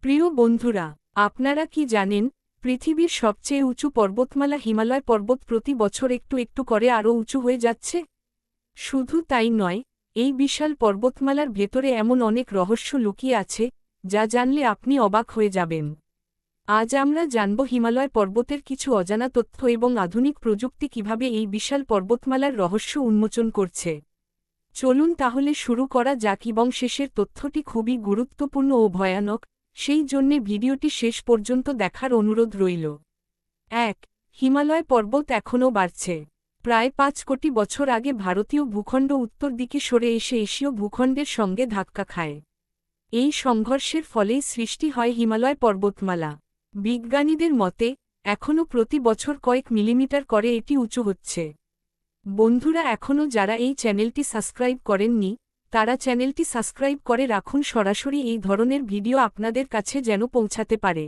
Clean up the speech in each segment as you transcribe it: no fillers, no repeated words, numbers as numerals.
প্রিয় বন্ধুরা, আপনারা কি জানেন, পৃথিবীর সবচেয়ে উঁচু পর্বতমালা হিমালয় পর্বত প্রতি বছর একটু একটু করে আরও উঁচু হয়ে যাচ্ছে? শুধু তাই নয়, এই বিশাল পর্বতমালার ভেতরে এমন অনেক রহস্য লুকিয়ে আছে, যা জানলে আপনি অবাক হয়ে যাবেন। আজ আমরা জানব হিমালয় পর্বতের কিছু অজানা তথ্য এবং আধুনিক প্রযুক্তি কিভাবে এই বিশাল পর্বতমালার রহস্য উন্মোচন করছে। চলুন তাহলে শুরু করা যাক, এবং শেষের তথ্যটি খুবই গুরুত্বপূর্ণ ও ভয়ানক, সেই জন্যে ভিডিওটি শেষ পর্যন্ত দেখার অনুরোধ রইল। ১. হিমালয় পর্বত এখনও বাড়ছে। প্রায় ৫ কোটি বছর আগে ভারতীয় ভূখণ্ড উত্তর দিকে সরে এসে এশীয় ভূখণ্ডের সঙ্গে ধাক্কা খায়। এই সংঘর্ষের ফলেই সৃষ্টি হয় হিমালয় পর্বতমালা। বিজ্ঞানীদের মতে, এখনও প্রতি বছর কয়েক মিলিমিটার করে এটি উঁচু হচ্ছে। বন্ধুরা, এখনও যারা এই চ্যানেলটি সাবস্ক্রাইব করেননি, তারা চ্যানেলটি সাবস্ক্রাইব করে রাখুন, সরাসরি এই ধরনের ভিডিও আপনাদের কাছে যেন পৌঁছাতে পারে।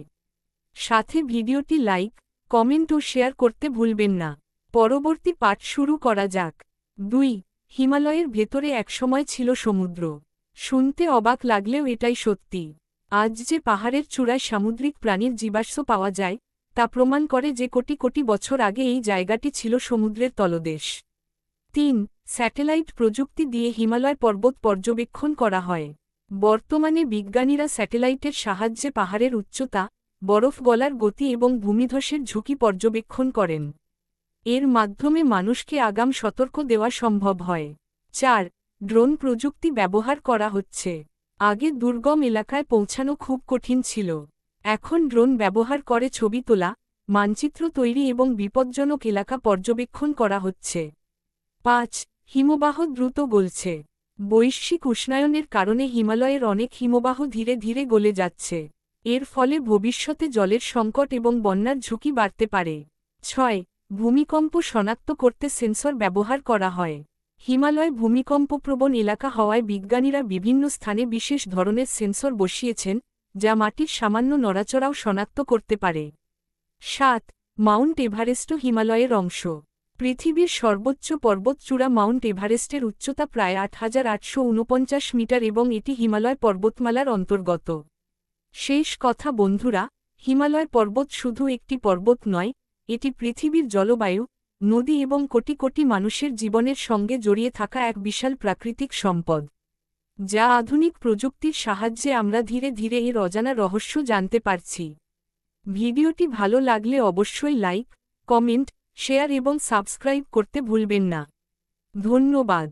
সাথে ভিডিওটি লাইক, কমেন্ট ও শেয়ার করতে ভুলবেন না। পরবর্তী পাঠ শুরু করা যাক। ২. হিমালয়ের ভেতরে একসময় ছিল সমুদ্র। শুনতে অবাক লাগলেও এটাই সত্যি। আজ যে পাহাড়ের চূড়ায় সামুদ্রিক প্রাণীর জীবাশ্ম পাওয়া যায়, তা প্রমাণ করে যে কোটি কোটি বছর আগে এই জায়গাটি ছিল সমুদ্রের তলদেশ। ৩. স্যাটেলাইট প্রযুক্তি দিয়ে হিমালয় পর্বত পর্যবেক্ষণ করা হয়। বর্তমানে বিজ্ঞানীরা স্যাটেলাইটের সাহায্যে পাহাড়ের উচ্চতা, বরফ গলার গতি এবং ভূমিধসের ঝুঁকি পর্যবেক্ষণ করেন। এর মাধ্যমে মানুষকে আগাম সতর্ক দেওয়া সম্ভব হয়। ৪. ড্রোন প্রযুক্তি ব্যবহার করা হচ্ছে। আগে দুর্গম এলাকায় পৌঁছানো খুব কঠিন ছিল। এখন ড্রোন ব্যবহার করে ছবি তোলা, মানচিত্র তৈরি এবং বিপজ্জনক এলাকা পর্যবেক্ষণ করা হচ্ছে। ৫. হিমবাহ দ্রুত গলছে। বৈশ্বিক উষ্ণায়নের কারণে হিমালয়ের অনেক হিমবাহ ধীরে ধীরে গলে যাচ্ছে। এর ফলে ভবিষ্যতে জলের সংকট এবং বন্যার ঝুঁকি বাড়তে পারে। ৬. ভূমিকম্প শনাক্ত করতে সেন্সর ব্যবহার করা হয়। হিমালয় ভূমিকম্পপ্রবণ এলাকা হওয়ায় বিজ্ঞানীরা বিভিন্ন স্থানে বিশেষ ধরনের সেন্সর বসিয়েছেন, যা মাটির সামান্য নড়াচড়াও শনাক্ত করতে পারে। ৭. মাউন্ট এভারেস্টও হিমালয়ের অংশ। পৃথিবীর সর্বোচ্চ পর্বতচূড়া মাউন্ট এভারেস্টের উচ্চতা প্রায় ৮,৮৪৯ মিটার এবং এটি হিমালয় পর্বতমালার অন্তর্গত। শেষ কথা বন্ধুরা, হিমালয় পর্বত শুধু একটি পর্বত নয়, এটি পৃথিবীর জলবায়ু, নদী এবং কোটি কোটি মানুষের জীবনের সঙ্গে জড়িয়ে থাকা এক বিশাল প্রাকৃতিক সম্পদ, যা আধুনিক প্রযুক্তির সাহায্যে আমরা ধীরে ধীরে এর অজানা রহস্য জানতে পারছি। ভিডিওটি ভালো লাগলে অবশ্যই লাইক, কমেন্ট, শেয়ার এবং সাবস্ক্রাইব করতে ভুলবেন না। ধন্যবাদ।